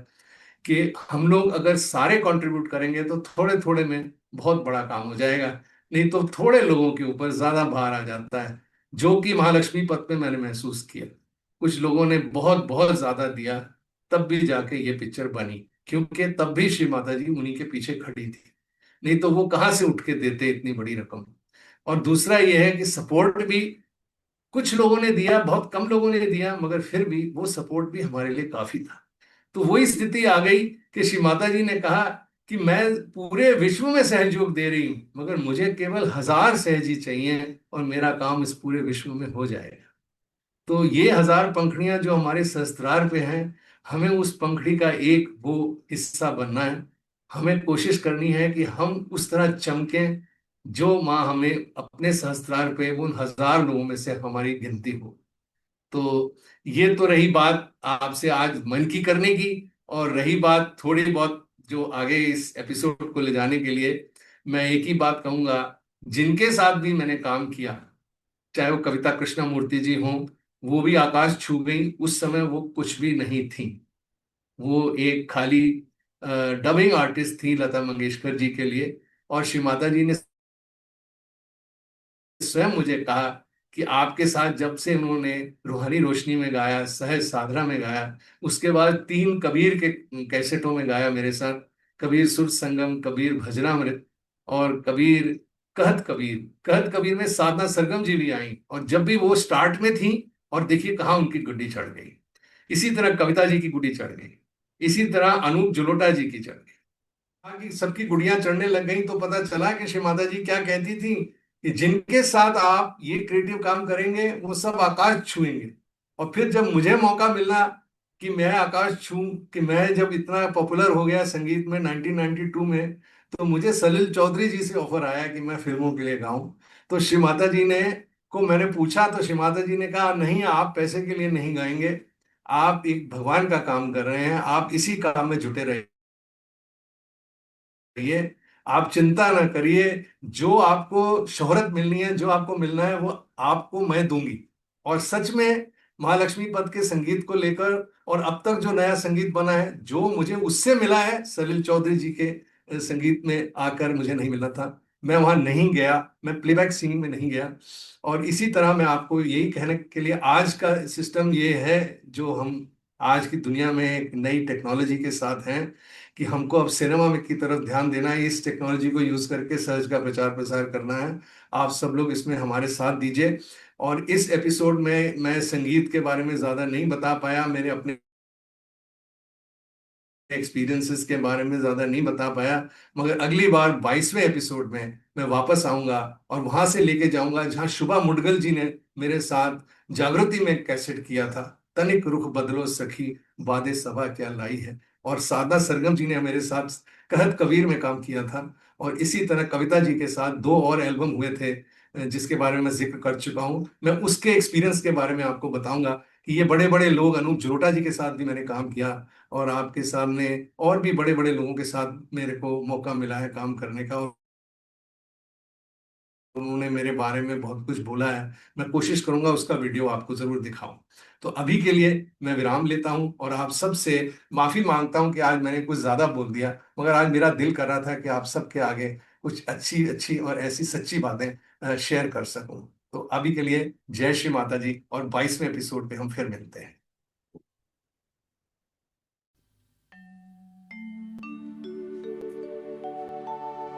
कि हम लोग अगर सारे कंट्रीब्यूट करेंगे तो थोड़े थोड़े में बहुत बड़ा काम हो जाएगा। नहीं तो थोड़े लोगों के ऊपर ज्यादा भार आ जाता है, जो कि महालक्ष्मी पथ में मैंने महसूस किया। कुछ लोगों ने बहुत बहुत ज्यादा दिया, तब भी जाके ये पिक्चर बनी, क्योंकि तब भी श्री माता जी उन्हीं के पीछे खड़ी थी। नहीं तो वो कहाँ से उठ के देते इतनी बड़ी रकम। और दूसरा ये है कि सपोर्ट भी कुछ लोगों ने दिया, बहुत कम लोगों ने दिया, मगर फिर भी वो सपोर्ट भी हमारे लिए काफी था। तो वही स्थिति आ गई कि श्री माता जी ने कहा कि मैं पूरे विश्व में सहयोग दे रही हूं, मगर मुझे केवल 1000 सहजी चाहिए और मेरा काम इस पूरे विश्व में हो जाएगा। तो ये 1000 पंखुड़ियां जो हमारे सहस्त्रार पे हैं, हमें उस पंखड़ी का एक वो हिस्सा बनना है। हमें कोशिश करनी है कि हम उस तरह चमकें जो माँ हमें अपने सहस्त्रार पे उन हजार लोगों में से हमारी गिनती हो। तो ये तो रही बात आपसे आज मन की करने की। और रही बात थोड़ी बहुत जो आगे इस एपिसोड को ले जाने के लिए, मैं एक ही बात कहूंगा। जिनके साथ भी मैंने काम किया, चाहे वो कविता कृष्णमूर्ति जी हों, वो भी आकाश छू गई। उस समय वो कुछ भी नहीं थी, वो एक खाली डबिंग आर्टिस्ट थी लता मंगेशकर जी के लिए। और श्री माता जी ने स्वयं मुझे कहा कि आपके साथ जब से उन्होंने रूहानी रोशनी में गाया, सहज साधना में गाया, उसके बाद 3 कबीर के कैसेटों में गाया मेरे साथ, कबीर सुर संगम, कबीर भजनामृत और कबीर कहत कबीर में साधना सरगम जी भी आई। और जब भी वो स्टार्ट में थी, और देखिए कहाँ उनकी गुड्डी चढ़ गई। इसी तरह कविता जी की गुड्डी चढ़ गई, इसी तरह अनूप जलोटा जी की चढ़ गई। हाँ, कि सबकी गुड़ियां चढ़ने लग गई तो पता चला कि श्री माता जी क्या कहती थी कि जिनके साथ आप ये क्रिएटिव काम करेंगे वो सब आकाश छुएंगे। और फिर जब मुझे मौका मिला कि मैं आकाश छूं, कि मैं जब इतना पॉपुलर हो गया संगीत में 1992 में, तो मुझे सलील चौधरी जी से ऑफर आया कि मैं फिल्मों के लिए गाऊं। तो श्री माता जी ने को मैंने पूछा, तो श्री माता जी ने कहा नहीं, आप पैसे के लिए नहीं गाएंगे, आप एक भगवान का काम कर रहे हैं, आप इसी काम में जुटे रहे करिए, आप चिंता ना करिए। जो आपको शोहरत मिलनी है, जो आपको मिलना है, वो आपको मैं दूंगी। और सच में महालक्ष्मी पद के संगीत को लेकर और अब तक जो नया संगीत बना है, जो मुझे उससे मिला है सलील चौधरी जी के संगीत में आकर, मुझे नहीं मिला था। मैं वहां नहीं गया, मैं प्लेबैक सिंगिंग में नहीं गया। और इसी तरह मैं आपको यही कहने के लिए, आज का सिस्टम ये है जो हम आज की दुनिया में एक नई टेक्नोलॉजी के साथ हैं, कि हमको अब सिनेमा में की तरफ ध्यान देना है, इस टेक्नोलॉजी को यूज करके सहज का प्रचार प्रसार करना है। आप सब लोग इसमें हमारे साथ दीजिए। और इस एपिसोड में मैं संगीत के बारे में ज्यादा नहीं बता पाया, मेरे अपने एक्सपीरियंसेस के बारे में ज्यादा नहीं बता पाया। मगर अगली बार 22वें एपिसोड में मैं वापस आऊंगा और वहां से लेके जाऊंगा जहां शुभा मुडगल जी ने मेरे साथ जागृति में कैसेट किया था, तनिक रुख बदलो सखी, बादे सभा क्या लाई है। और साधना सरगम जी ने मेरे साथ कहत कबीर में काम किया था। और इसी तरह कविता जी के साथ 2 और एल्बम हुए थे, जिसके बारे में मैं जिक्र कर चुका हूं। मैं उसके एक्सपीरियंस के बारे में आपको बताऊंगा कि ये बड़े बड़े लोग, अनूप जलोटा जी के साथ भी मैंने काम किया, और आपके सामने और भी बड़े बड़े लोगों के साथ मेरे को मौका मिला है काम करने का। और उन्होंने मेरे बारे में बहुत कुछ बोला है, मैं कोशिश करूंगा उसका वीडियो आपको जरूर दिखाऊं। तो अभी के लिए मैं विराम लेता हूं और आप सबसे माफी मांगता हूं कि आज मैंने कुछ ज्यादा बोल दिया, मगर आज मेरा दिल कर रहा था कि आप सबके आगे कुछ अच्छी अच्छी और ऐसी सच्ची बातें शेयर कर सकूं। तो अभी के लिए जय श्री माता जी, और 22वें एपिसोड पे हम फिर मिलते हैं।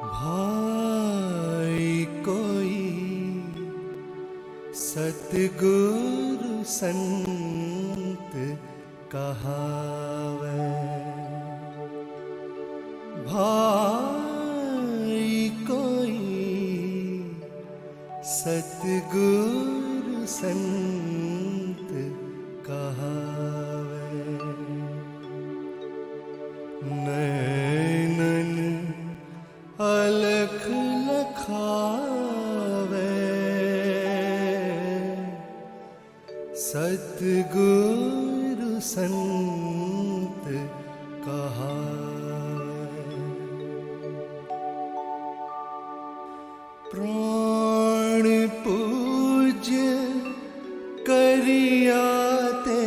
भाई कोई सतगुरु संत कहावै, भाई कोई सतगुरु संत कहावै। नैनन अलख लखावे, सतगुरु संत कहावे। प्राण पूज्य करिया ते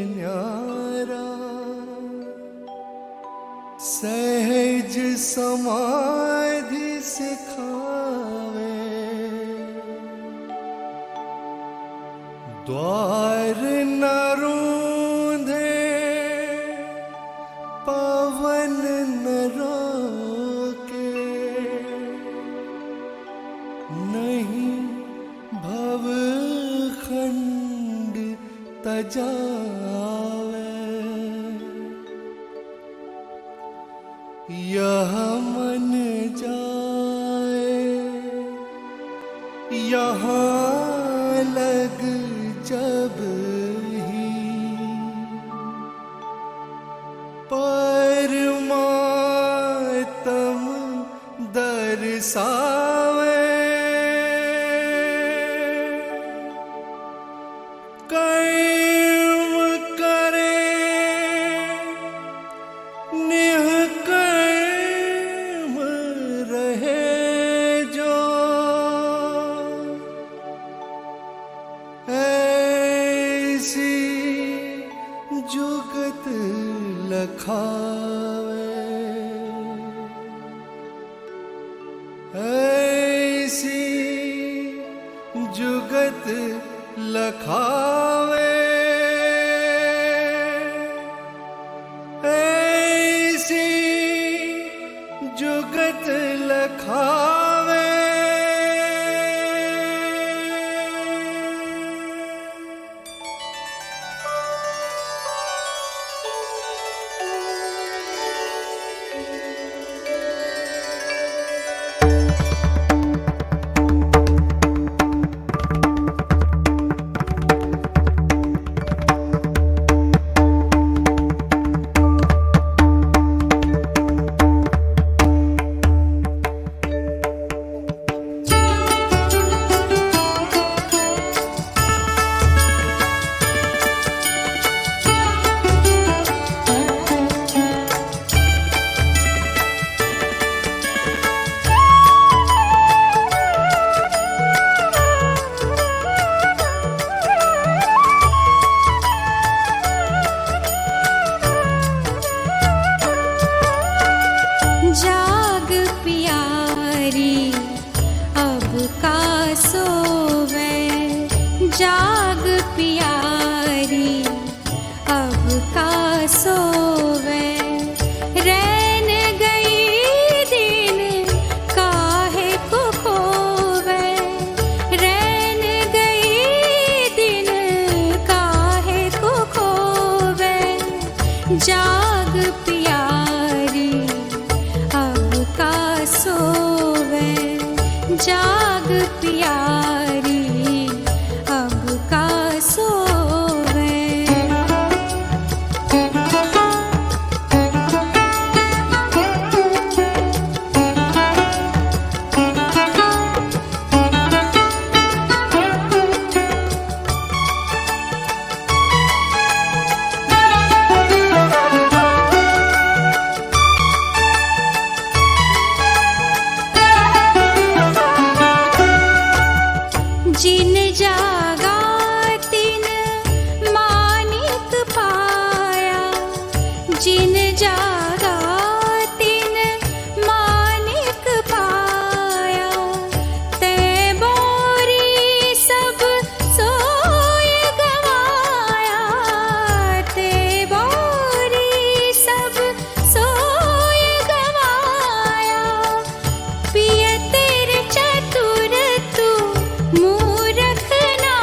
न्यारा, सहज समाधि सिखावे। द्वार न रूंधे पवन न रोके, नहीं भव खंड तजावे। यह मन जाए यहाँ लग जब ही, कर्म करे निष्कर्म रहे जो, ऐसी जुगत लखावे, ऐसी जुगत लखावे, ऐसी जुगत लखावे। जाग प्यारी अब का सोवे, जाग प्यारी अब का सोवे, रैन गई दिन काहे को खोवे, रैन गई दिन काहे को खोवे, जाग प्यारी अब का सोवे, जाग प्यारी अब का सोवे। जिन जागा तिन मानिक पाया, जिन जागा तिन मानिक पाया, ते बोरी सब सोय गवाया, ते बोरी सब सोय गवाया, पिय तेरे चतुर तू मूरख ना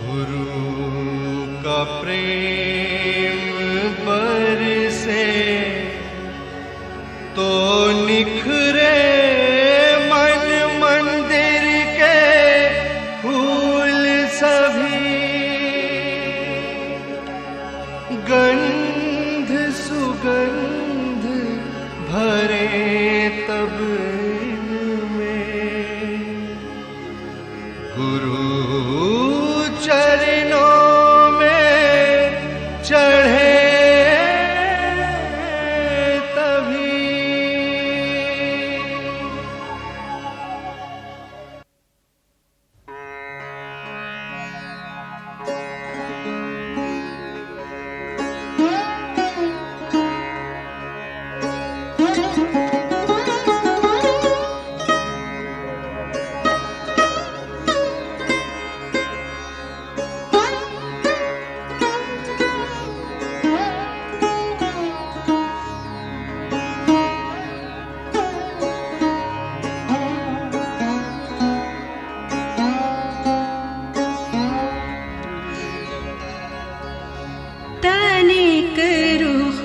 गुरु का प्रेम बरसे तो निखरे मन मंदिर के फूल सभी, गंध सुगंध भरे तब इनमें, गुरु चरणों में चढ़े तभी। तनिक रुख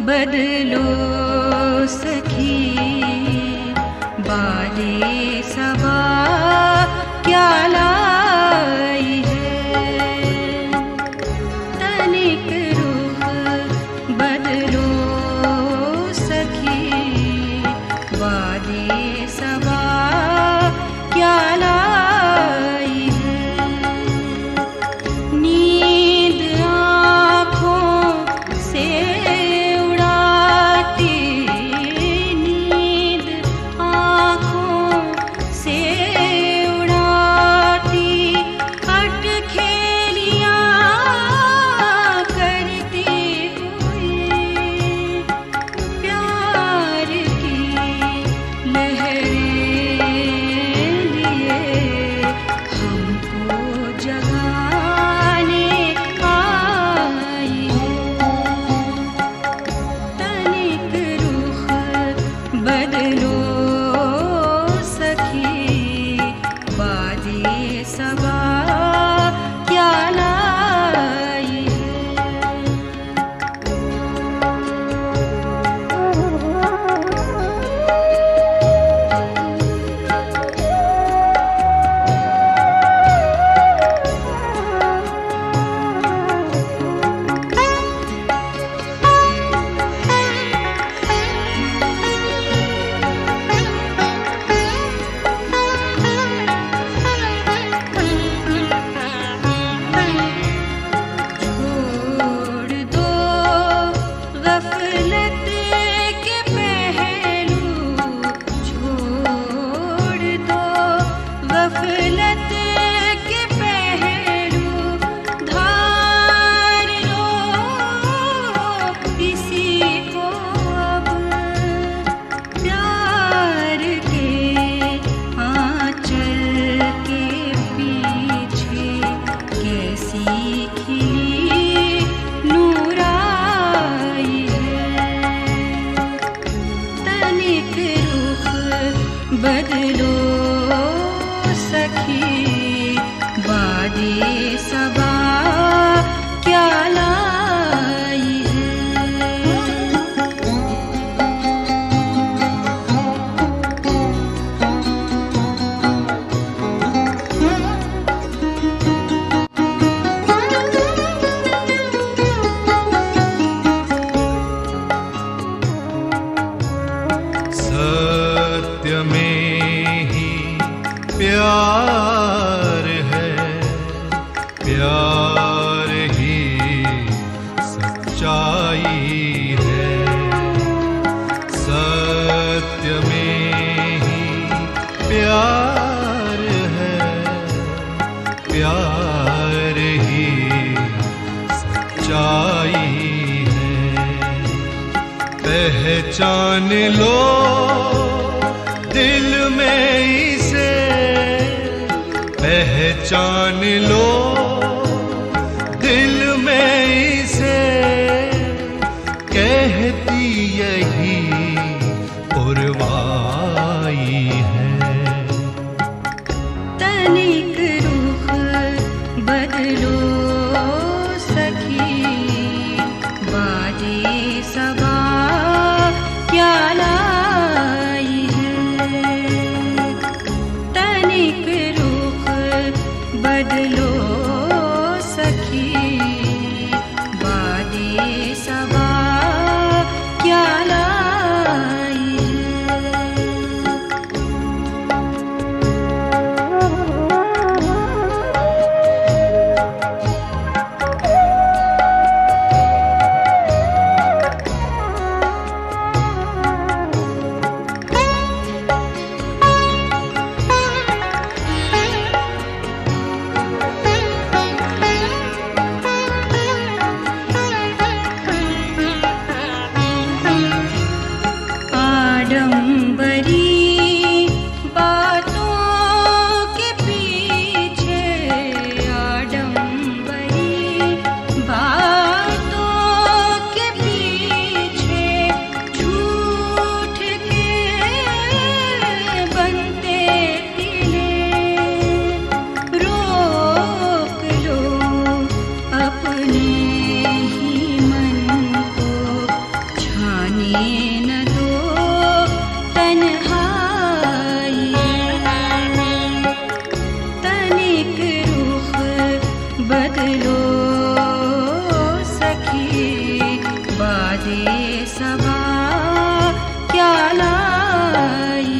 बदलो सखी, बाले सबा क्या लाई है। तनिक रुख बदलो सखी, बाले सबा क्या लाई है। नींद से उड़ाती, नींद आँखों से उड़ाती, अटखेलियाँ करती हुई, प्यार की लहरें लिए हमको जगाने आई। तनिक रुख बदलो सखी, बाजे सबा क्या लाई है। छोड़ दो गफलत के पहलू, छोड़ दो गफलत के पहलू, धार लो इसी को अब, प्यार के आंचल के पीछे कैसी खिली नूराई है। तनिक रुख बदलो सखी, बादे सबा क्या लाई है। सत्य में ही प्यार है, प्यार ही सच्चाई है। सत्य में ही प्यार है, प्यार ही सच्चाई है। पहचान लो दिल में इसे, पहचान लो दिल में इसे, कहती यही पुरवाई है। बदलो सखी बादे सबा क्या लाई बदलो सखी बादे सबा क्या लाई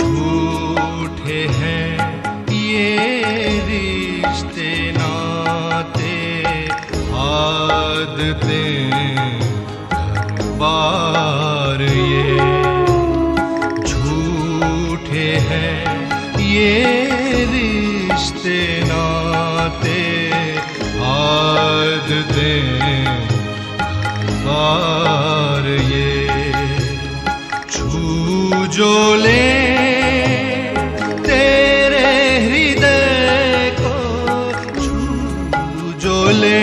झूठे हैं ये रिश्ते नाते आदतें हर बार ये झूठे हैं ये रिश्ते नाते आदतें हर बार ये छू जो ले तेरे हृदय को छू जो ले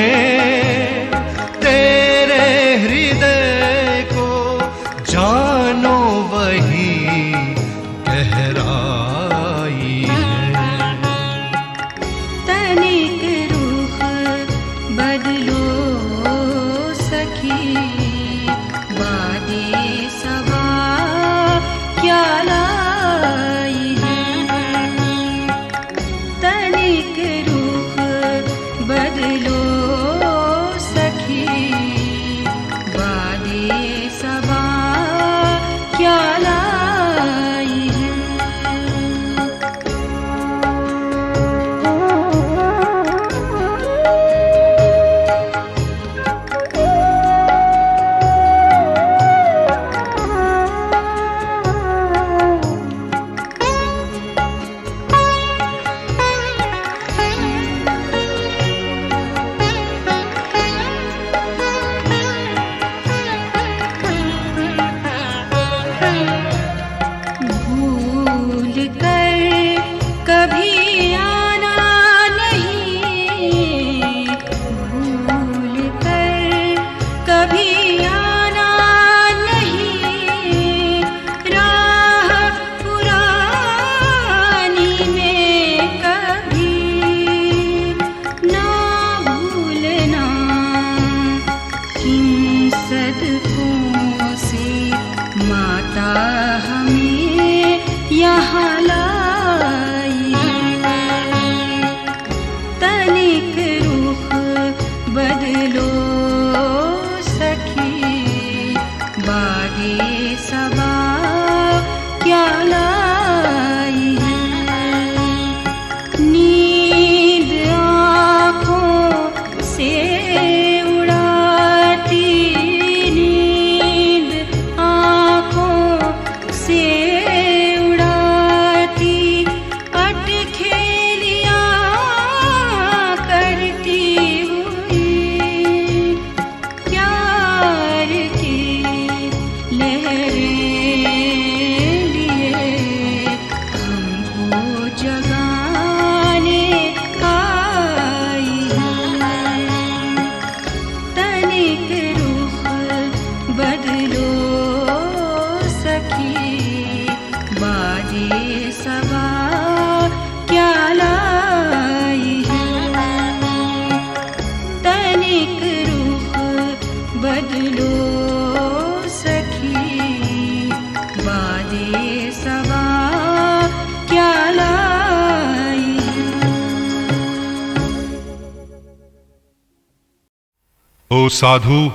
तेरे हृदय को जानो वही गहराई है तनिक रूह बदलो सखी बादे सबा क्या लाई है तनिक रूह बदलो सखी बादे सबा क्या लाई है भूल कर कभी आना नहीं भूल कर कभी आना नहीं राह पुरानी में कभी ना भूलना किन सदकों से माता हमें यहाँ लाई तनिक रूह बदलो सखी बादे सबा क्या लाई नींद आँखों से उड़ाती नींद आँखों से उड़ाती लो सखी, बादे सबा क्या लाई हूँ। O Sadhu,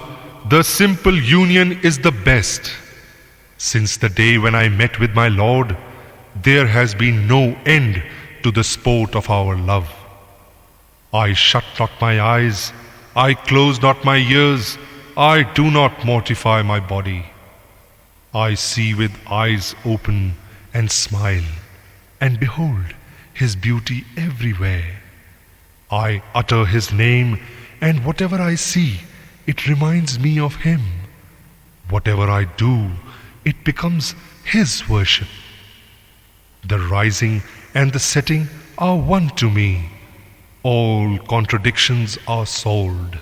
the simple union is the best. Since the day when I met with my Lord, there has been no end to the sport of our love. I shut not my eyes, I close not my ears, I do not mortify my body. I see with eyes open and smile, and behold His beauty everywhere. I utter His name, and whatever I see, it reminds me of Him. Whatever I do, it becomes His worship. The rising and the setting are one to me. All contradictions are solved.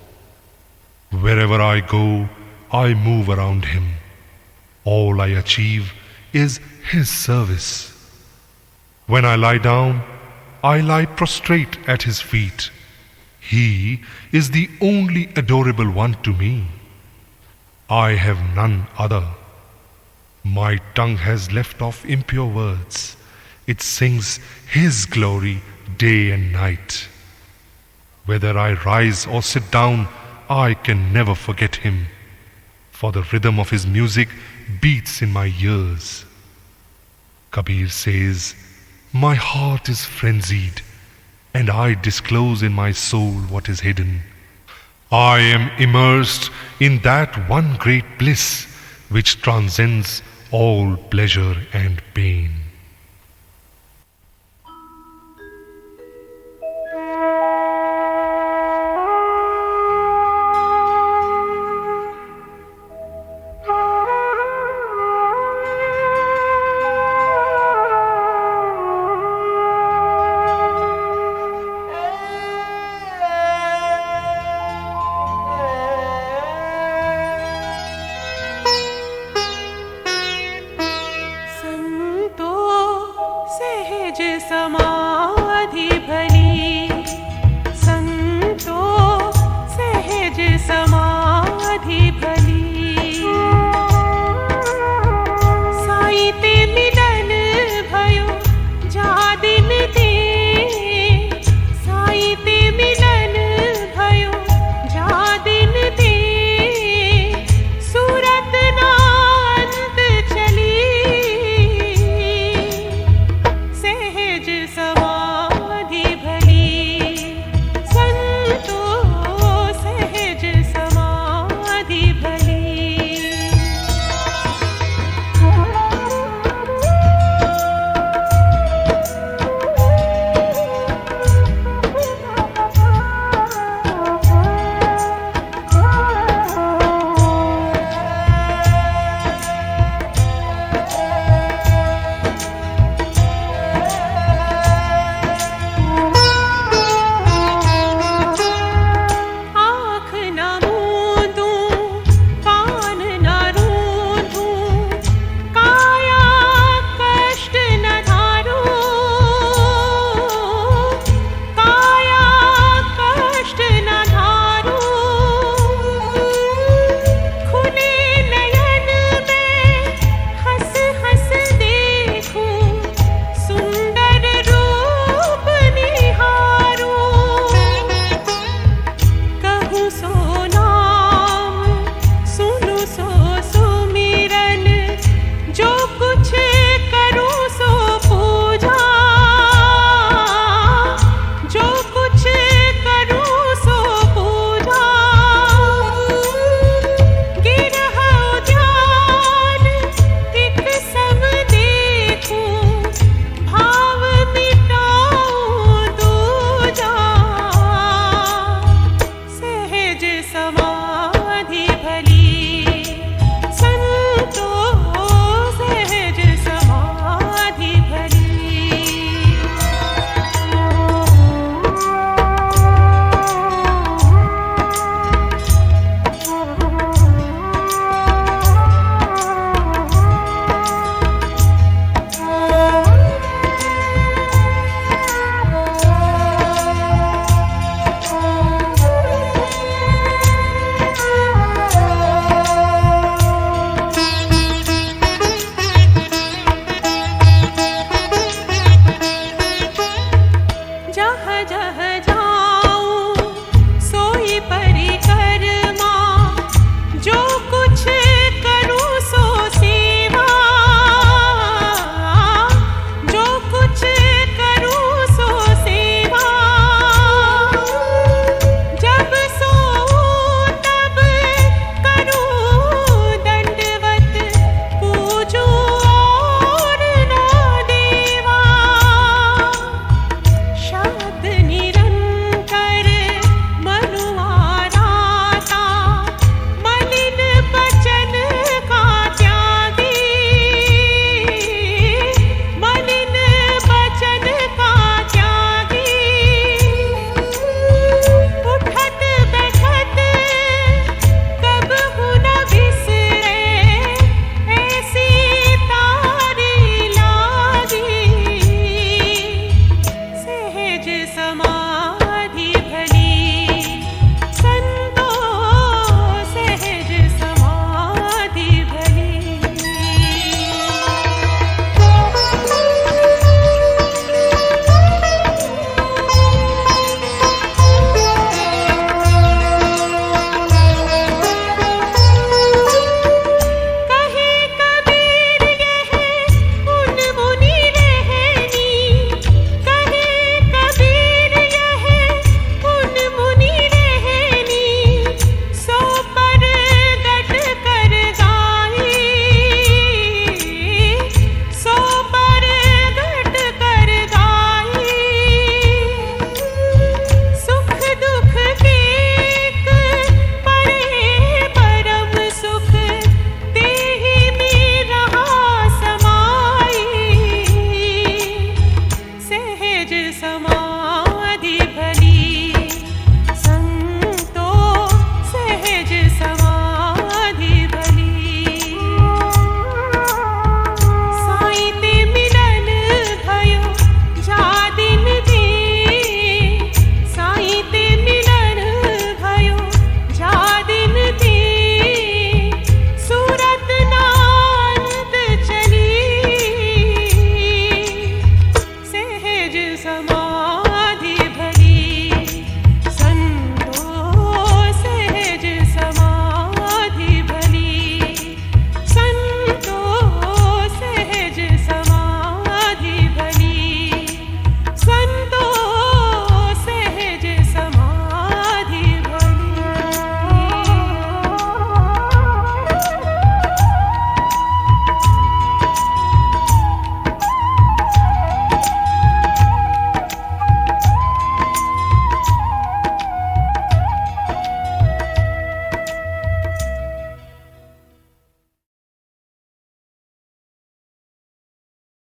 Wherever I go, I move around Him. All I achieve is His service. When I lie down, I lie prostrate at His feet. He is the only adorable one to me. I have none other. My tongue has left off impure words. It sings His glory day and night. Whether I rise or sit down, I can never forget Him, for the rhythm of His music beats in my ears. Kabir says, my heart is frenzied, and I disclose in my soul what is hidden. I am immersed in that one great bliss which transcends all pleasure and pain.